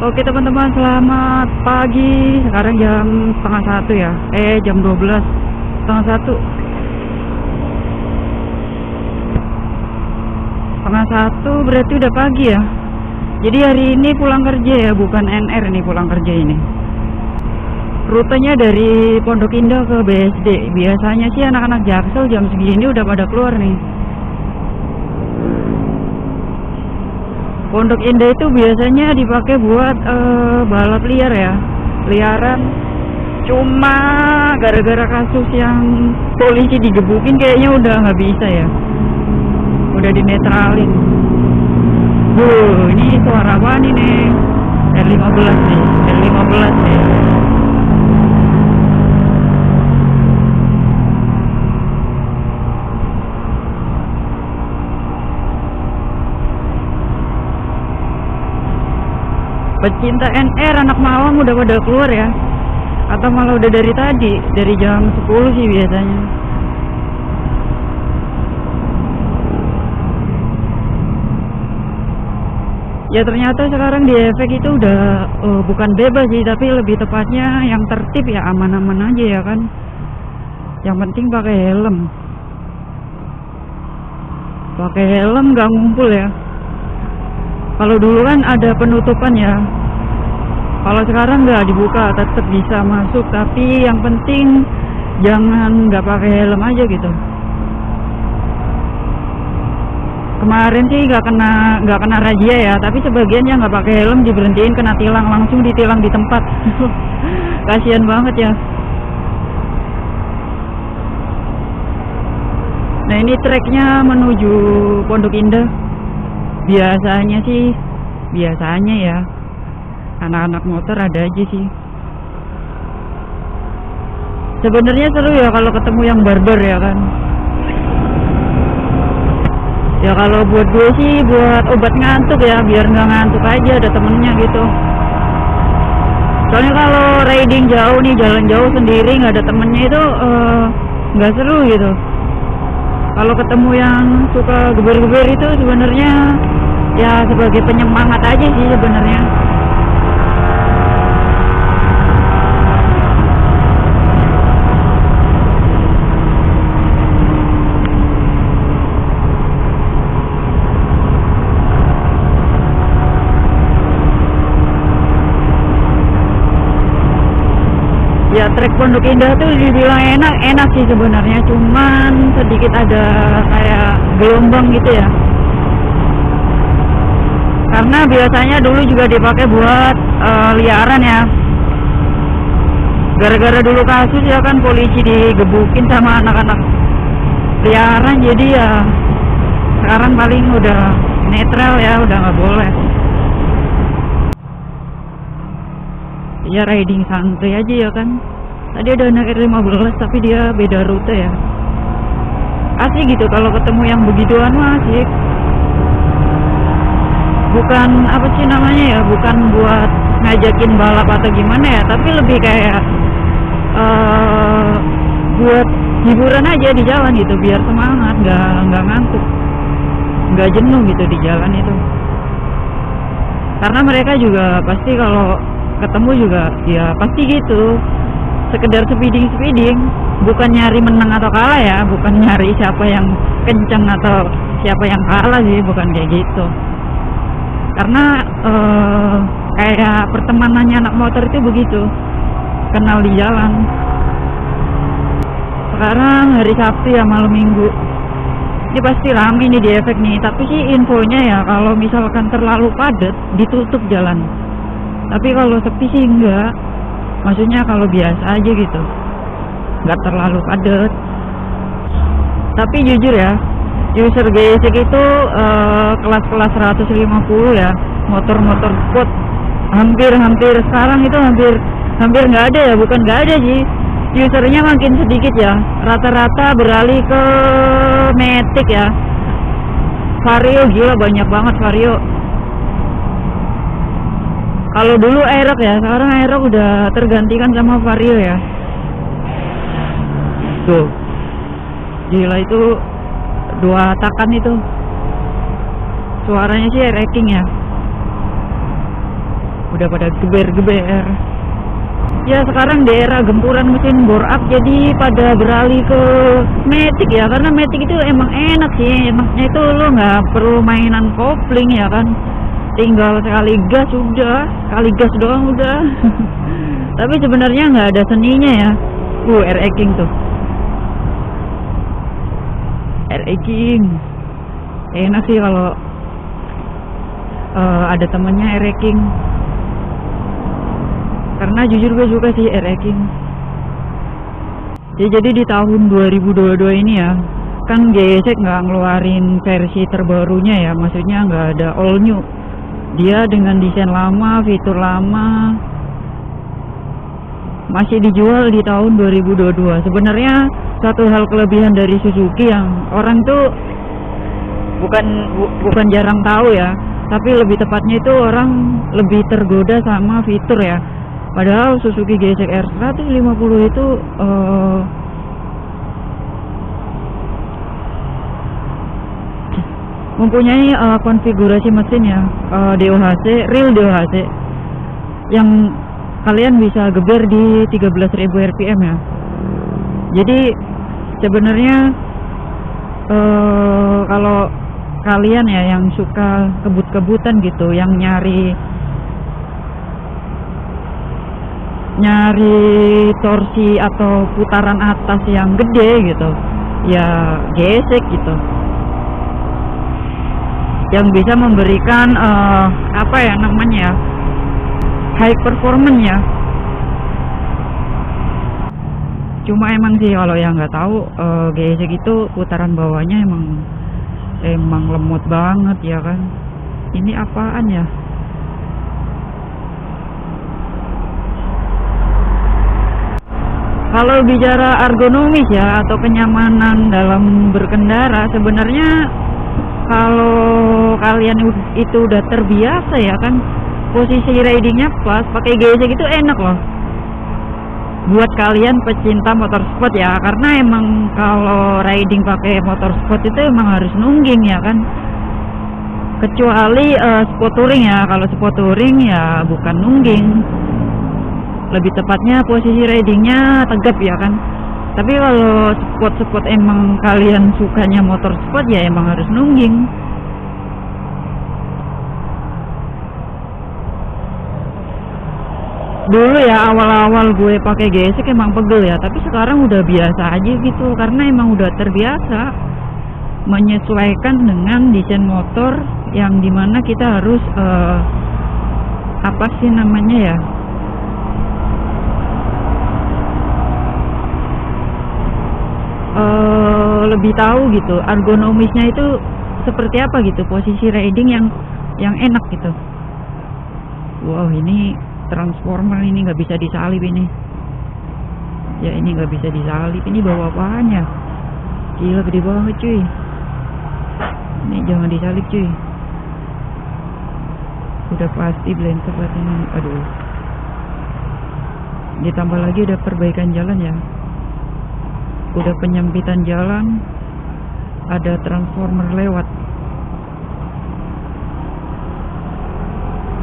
Oke teman-teman, selamat pagi. Sekarang jam setengah satu ya. Jam 12, setengah satu. Setengah satu berarti udah pagi ya. Jadi hari ini pulang kerja ya, bukan NR nih pulang kerja ini. Rutenya dari Pondok Indah ke BSD. Biasanya sih anak-anak Jaksel jam segini udah pada keluar nih. Pondok Indah itu biasanya dipakai buat balap liar ya, liaran. Cuma gara-gara kasus yang polisi digebukin kayaknya udah nggak bisa ya, udah dinetralin. Ini suara apa nih? R15 nih, R15 nih. Pecinta NR anak Mawang udah pada keluar ya, atau malah udah dari tadi, dari jam 10 sih biasanya. Ya ternyata sekarang di efek itu udah bukan bebas sih, tapi lebih tepatnya yang tertib ya, aman-aman aja ya kan. Yang penting pakai helm. Pakai helm gak ngumpul ya. Kalau dulu kan ada penutupan ya. Kalau sekarang nggak dibuka, tetap bisa masuk. Tapi yang penting jangan nggak pakai helm aja gitu. Kemarin sih nggak kena razia ya. Tapi sebagian yang nggak pakai helm diberhentiin, kena tilang, langsung ditilang di tempat. Kasian banget ya. Nah ini treknya menuju Pondok Indah. Biasanya ya anak-anak motor ada aja sih. Sebenarnya seru ya kalau ketemu yang barbar ya kan. Ya kalau buat gue sih buat obat ngantuk ya, biar nggak ngantuk aja ada temennya gitu. Soalnya kalau riding jauh nih, jalan jauh sendiri nggak ada temennya itu nggak seru gitu. Kalau ketemu yang suka geber-geber itu sebenarnya ya sebagai penyemangat aja sih sebenarnya. Ya trek Pondok Indah tuh dibilang enak sih sebenarnya, cuman sedikit ada kayak gelombang gitu ya. Karena biasanya dulu juga dipakai buat liaran ya. Gara-gara dulu kasus ya kan polisi digebukin sama anak-anak liaran, jadi ya sekarang paling udah netral ya, udah nggak boleh. Ya riding santai aja ya kan. Tadi ada anak R15 tapi dia beda rute ya. Asik gitu kalau ketemu yang begituan mah asik. Bukan apa sih namanya ya, bukan buat ngajakin balap atau gimana ya, tapi lebih kayak buat hiburan aja di jalan gitu, biar semangat, nggak ngantuk, nggak jenuh gitu di jalan itu. Karena mereka juga pasti kalau ketemu juga ya pasti gitu, sekedar speeding, bukan nyari menang atau kalah ya, bukan nyari siapa yang kencang atau siapa yang kalah sih, bukan kayak gitu. Karena kayak pertemanannya anak motor itu begitu, kenal di jalan. Sekarang hari Sabtu ya, malam minggu, ini pasti rame nih di efek nih. Tapi sih infonya ya kalau misalkan terlalu padat ditutup jalan. Tapi kalau sepi sih enggak, maksudnya kalau biasa aja gitu, nggak terlalu padat. Tapi jujur ya, user gesek itu kelas-kelas 150 ya, motor-motor sport hampir sekarang itu hampir nggak ada ya, bukan nggak ada sih, usernya makin sedikit ya, rata-rata beralih ke Matic ya. Vario gila banyak banget Vario. Kalau dulu Aerox ya, sekarang Aerox udah tergantikan sama Vario ya. Tuh, gila itu 2 takan itu. Suaranya sih racking ya. udah pada geber-geber. Ya sekarang daerah gempuran mesin bore up jadi pada beralih ke matic ya, karena matic itu emang enak sih. Enaknya itu lo nggak perlu mainan kopling ya kan, tinggal sekali gas doang udah. Tapi sebenarnya nggak ada seninya ya. RE King tuh, RE King enak sih kalau ada temennya RE King. Karena jujur gue suka sih RE King. Ya, jadi di tahun 2022 ini ya, kan GSX nggak ngeluarin versi terbarunya ya, maksudnya nggak ada all new. Dia dengan desain lama, fitur lama, masih dijual di tahun 2022. Sebenarnya satu hal kelebihan dari Suzuki yang orang tuh bukan jarang tahu ya, tapi lebih tepatnya itu orang lebih tergoda sama fitur ya. Padahal Suzuki GSX R150 itu mempunyai konfigurasi mesin ya, DOHC, real DOHC yang kalian bisa geber di 13.000 rpm ya. Jadi sebenarnya kalau kalian ya yang suka kebut-kebutan gitu, yang nyari torsi atau putaran atas yang gede gitu ya, gesek gitu, yang bisa memberikan apa ya namanya, high performance ya. Cuma emang sih kalau yang nggak tahu, gesek itu putaran bawahnya emang lemot banget ya kan. Ini apaan ya? Kalau bicara ergonomis ya atau kenyamanan dalam berkendara, sebenarnya kalau kalian itu udah terbiasa ya kan, posisi ridingnya pas, pakai GSX itu enak loh. Buat kalian pecinta motorsport ya, karena emang kalau riding pakai motorsport itu emang harus nungging ya kan. Kecuali sport touring ya, kalau sport touring ya bukan nungging. Lebih tepatnya posisi ridingnya tegap ya kan. Tapi kalau sport emang kalian sukanya motor sport ya emang harus nungging. Dulu ya awal-awal gue pakai GSX emang pegel ya, tapi sekarang udah biasa aja gitu, karena emang udah terbiasa menyesuaikan dengan desain motor yang dimana kita harus apa sih namanya ya, lebih tahu gitu ergonomisnya itu seperti apa gitu, posisi riding yang enak gitu. Wow, ini transformer, ini nggak bisa disalip ini ya, ini nggak bisa disalip. Ini bawa apaan ya, gila gede banget cuy, ini jangan disalip cuy, udah pasti blend buat ini. Aduh, ditambah lagi ada perbaikan jalan ya, udah penyempitan jalan, ada transformer lewat.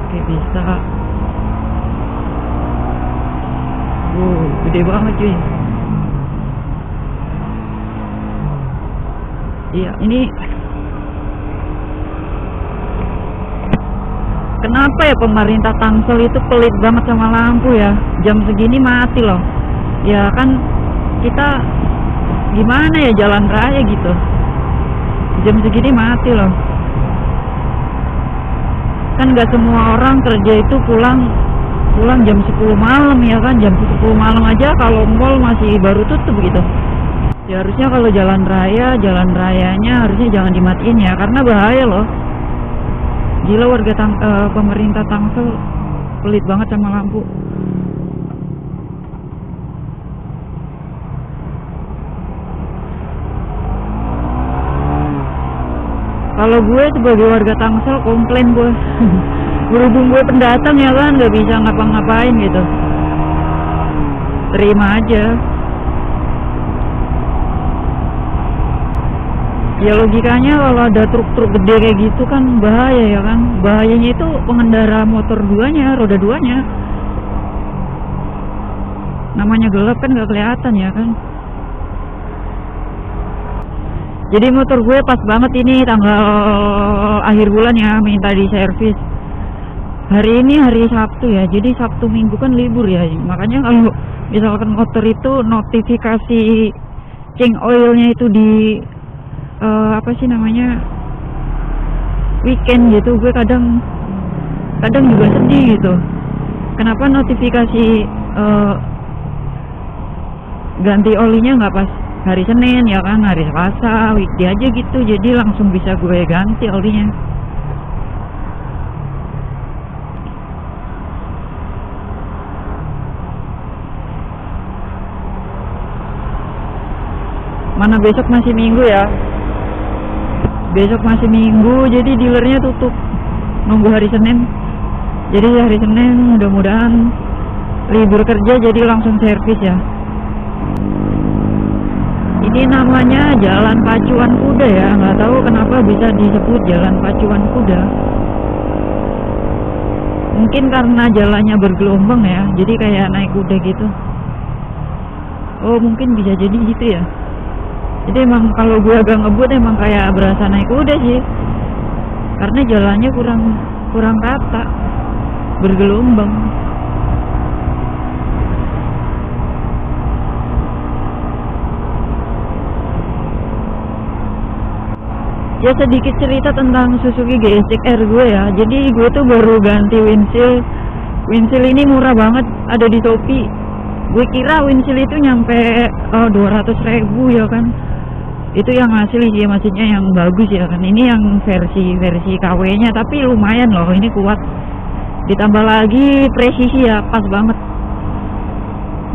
Oke, bisa. Gede banget cuy. Iya, ini kenapa ya pemerintah Tangsel itu pelit banget sama lampu ya, jam segini mati loh ya kan. Kita gimana ya, jalan raya gitu jam segini mati loh kan. Gak semua orang kerja itu pulang jam 10 malam ya kan. Jam 10 malam aja kalau mall masih baru tutup gitu ya. Harusnya kalau jalan rayanya harusnya jangan dimatiin ya, karena bahaya loh. Gila, warga pemerintah Tangsel pelit banget sama lampu. Kalau gue sebagai warga Tangsel komplain gue. Berhubung gue pendatang ya kan, nggak bisa ngapa-ngapain gitu, terima aja. Ya logikanya kalau ada truk-truk gede kayak gitu kan bahaya ya kan. Bahayanya itu pengendara motor duanya, roda duanya. Namanya gelap kan gak kelihatan ya kan. Jadi motor gue pas banget ini tanggal akhir bulan ya minta di servis. Hari ini hari Sabtu ya, jadi Sabtu Minggu kan libur ya. Makanya kalau misalkan motor itu notifikasi change oilnya itu di apa sih namanya, weekend gitu, gue kadang juga sedih gitu. Kenapa notifikasi ganti olinya nggak pas hari Senin ya kan, hari Selasa, weekday aja gitu, jadi langsung bisa gue ganti olinya. Mana besok masih Minggu ya, besok masih Minggu, jadi dealernya tutup nunggu hari Senin. Jadi hari Senin mudah-mudahan libur kerja, jadi langsung servis ya. Ini namanya Jalan Pacuan Kuda ya, nggak tahu kenapa bisa disebut Jalan Pacuan Kuda. Mungkin karena jalannya bergelombang ya, jadi kayak naik kuda gitu. Oh mungkin bisa jadi gitu ya. Jadi emang kalau gue agak ngebut emang kayak berasa naik kuda sih, karena jalannya kurang rata, bergelombang. Ya sedikit cerita tentang Suzuki GSX-R gue ya. Jadi gue tuh baru ganti windshield. Windshield ini murah banget, ada di Shopee. Gue kira windshield itu nyampe 200.000 ya kan. Itu yang asli sih, maksudnya yang bagus ya kan. Ini yang versi KW-nya, tapi lumayan loh, ini kuat. Ditambah lagi presisi ya, pas banget.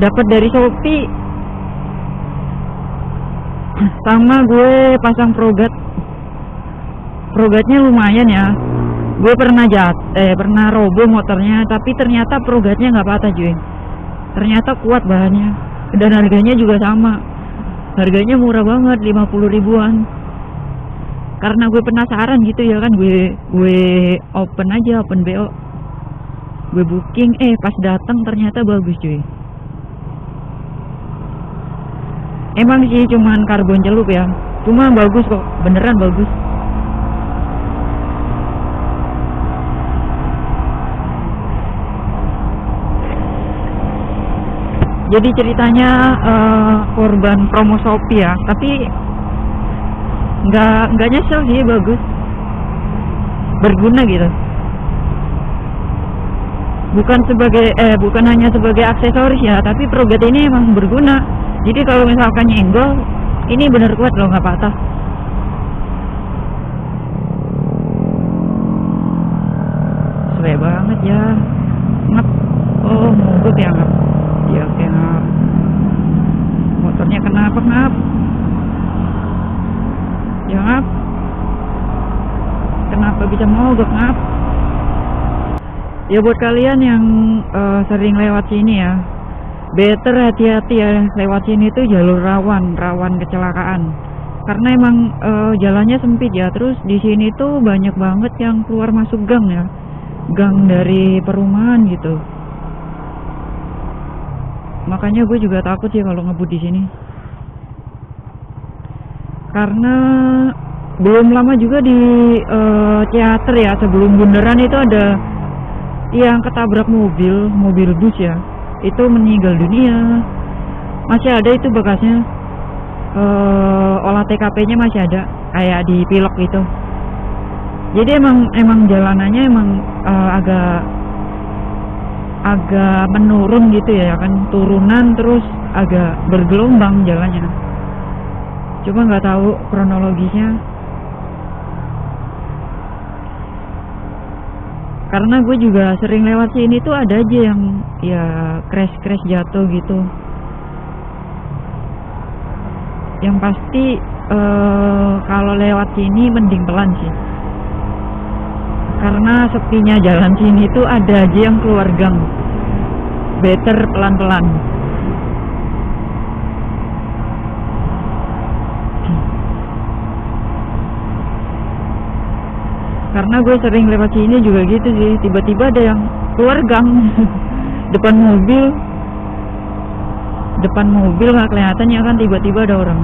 Dapat dari Shopee. Sama gue pasang Progatnya lumayan ya. Gue pernah roboh motornya, tapi ternyata progatnya nggak patah cuy. Ternyata kuat bahannya, dan harganya juga sama. Harganya murah banget, 50 ribuan. Karena gue penasaran gitu ya kan, gue open BO. Gue booking, pas datang ternyata bagus cuy. Emang sih cuman karbon celup ya, cuma bagus kok, beneran bagus. Jadi ceritanya korban promo Shopee ya, tapi nggak nyesel sih, bagus, berguna gitu. Bukan hanya sebagai aksesoris ya, tapi Progat ini emang berguna. Jadi kalau misalkan nyenggol, ini bener kuat loh, nggak patah. Sesuai banget ya, ngap. Oh mogok ya ngap. Ya oke ngap. Motornya kenapa ngap? Ya ngap. Kenapa bisa mogok ngap? Ya buat kalian yang sering lewat sini ya, better hati-hati ya, lewat sini tuh jalur rawan kecelakaan. Karena emang jalannya sempit ya, terus di sini tuh banyak banget yang keluar masuk gang ya, gang dari perumahan gitu. Makanya gue juga takut sih kalau ngebut di sini. Karena belum lama juga di teater ya, sebelum bundaran itu ada yang ketabrak mobil bus ya, itu meninggal dunia. Masih ada itu bekasnya, olah TKP-nya masih ada, kayak di Pilok gitu. Jadi emang jalanannya emang agak menurun gitu ya kan, turunan terus agak bergelombang jalannya. Cuma nggak tahu kronologisnya. Karena gue juga sering lewat sini tuh ada aja yang ya crash jatuh gitu. Yang pasti kalau lewat sini mending pelan sih. Karena sepinya jalan sini tuh ada aja yang keluar gang. Better pelan-pelan. Karena gue sering lewat sini juga gitu sih, tiba-tiba ada yang keluar gang depan mobil nggak kelihatan ya kan, tiba-tiba ada orang.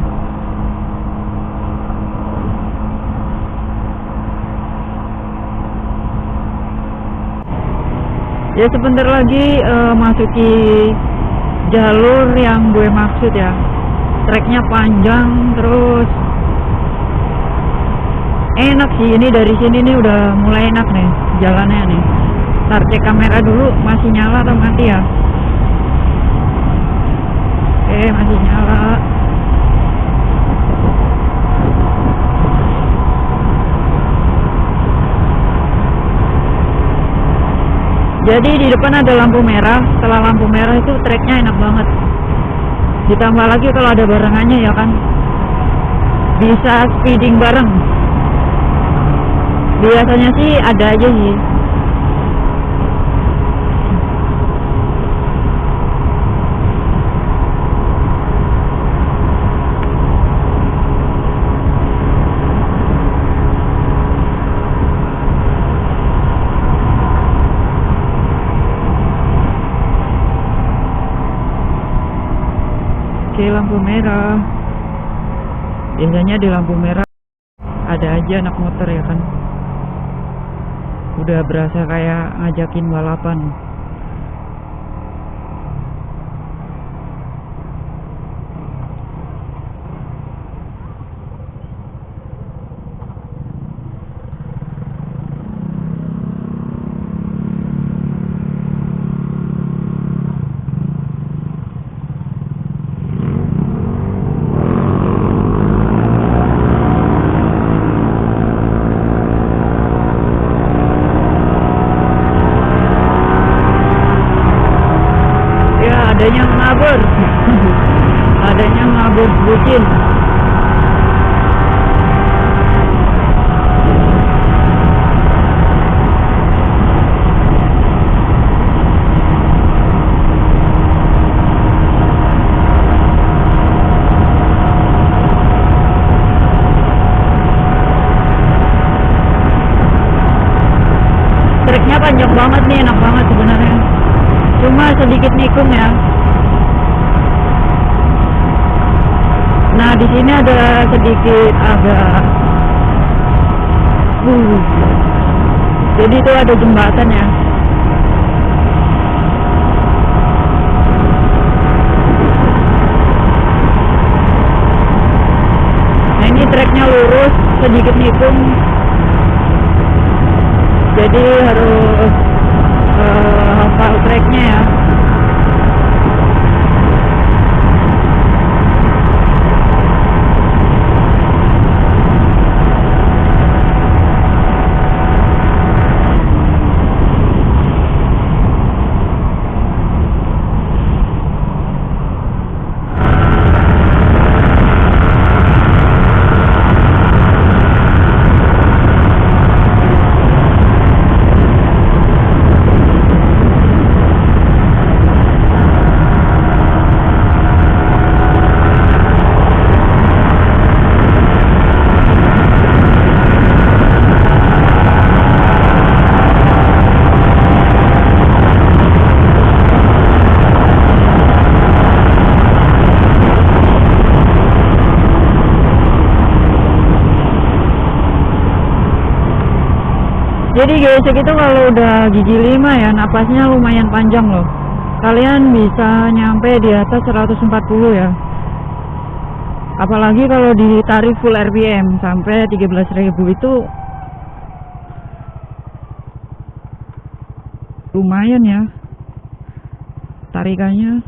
Ya sebentar lagi masuki jalur yang gue maksud ya. Treknya panjang, terus enak sih. Ini dari sini nih udah mulai enak nih jalannya nih. Ntar cek kamera dulu masih nyala atau mati ya. Oke, masih nyala. Jadi di depan ada lampu merah. Setelah lampu merah itu treknya enak banget. Ditambah lagi kalau ada barengannya ya kan, bisa speeding bareng. Biasanya sih ada aja sih. Oke, lampu merah. Biasanya di lampu merah ada aja anak motor ya kan. Udah berasa kayak ngajakin balapan. Adanya ngabur adanya ngabur bucin. Treknya panjang banget nih, enak banget sebenarnya, cuma sedikit nikung ya. Nah di sini ada sedikit agak jadi itu ada jembatan ya. Nah ini treknya lurus, sedikit nikung, jadi harus hafal treknya ya. Jadi gesek itu kalau udah gigi 5 ya, napasnya lumayan panjang loh. Kalian bisa nyampe di atas 140 ya. Apalagi kalau ditarik full RPM sampai 13.000 itu lumayan ya tarikannya.